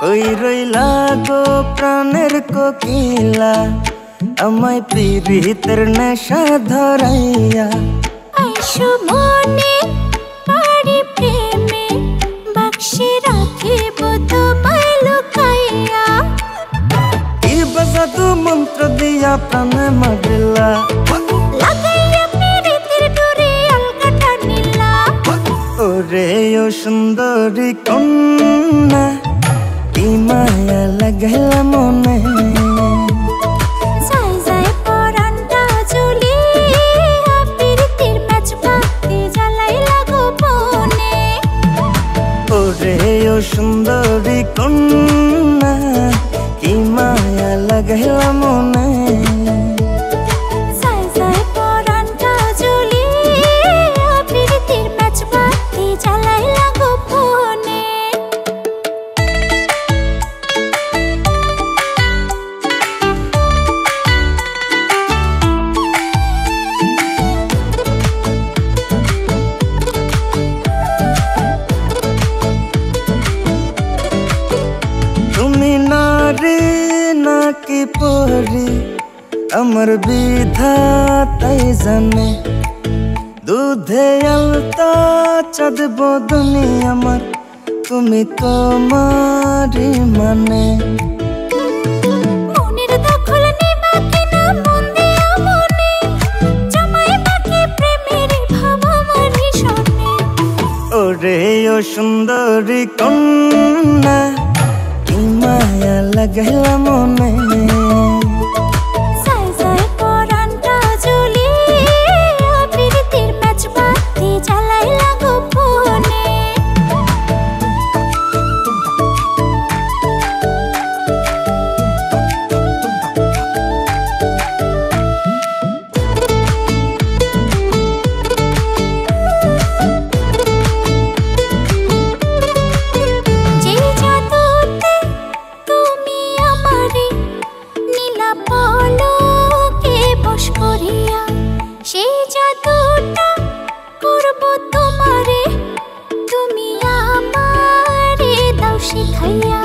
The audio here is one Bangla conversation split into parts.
কই রইলা গো প্রাণের কোকিলা, আমায় প্রীতের নেশা ধরাইয়া। আইসো মনে পারি প্রেমে, বাক্সে রাখিব তোমায় লুকাইয়া। কি বাজাদু মন্ত্র দিয়া প্রাণে মারিলা, লাগাইয়া প্রীতের ডোরে আলগা টানিলা। ওরে ও সুন্দরী কন্যা, কি মায়া লাগাইলা মনে। যাই যাই পরানটা জ্বলিয়া, প্রীতের প্যাচ পাতি জ্বালাইলা গোপনে। ওরে ও সুন্দরী কন্যা, কি মায়া লাগাইলা মনে। যাই যাই পরানটা জ্বলিয়া, প্রীতের প্যাচ পাতি জ্বালাইলা গোপনে। তুমি নারী নাকি পরি, আমার বিধাতাই জানে। দুধে আলতা চাঁদ বদনি আমার, তুমি তোমারই মানে। মনের দখল নিবা কিনা মন দিয়া মনে, জমাই বাকি প্রেমের ভাব আমার ভীষণে। ওরে ও সুন্দরী কন্যা, কি মায়া লাগাইলা মনে। যাই যাই পরানটা জ্বলিয়া, প্রীতের প্যাচ পাতি জ্বালাইলা গোপনে। যে জাদুতে তুমি আমারে নীলা পলকে বশ করিয়া, সেই জাদুটা করব তোমারে, তুমি আমারে দাও শিখাইয়া।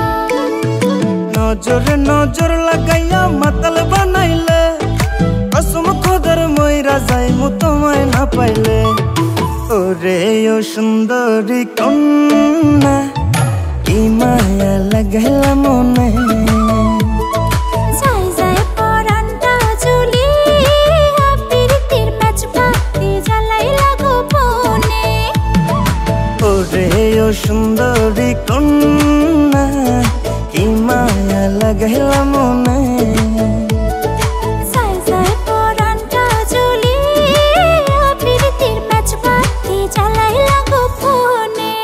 নজরে নজর লাগাইয়া মাতাল বানাইলে, কসম খোদার মইরা যাইমু তোমায় না পাইলে। ওরে ও সুন্দরী কন্যা, কি মায়া লাগাইলা মনে। যাই যাই পরানটা জ্বলিয়া, প্রীতের প্যাচ পাতি জ্বালাইলা গোপনে। ওরে ও সুন্দরী কন্যা, কি মায়া লাগাইলা মনে। যাই যাই পরানটা জ্বলিয়া, প্রীতের প্যাচ পাতি জ্বালাইলা গোপনে।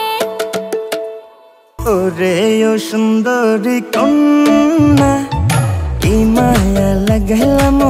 ওরে ও সুন্দরী কন্যা, কি মায়া লাগাইলা মনে।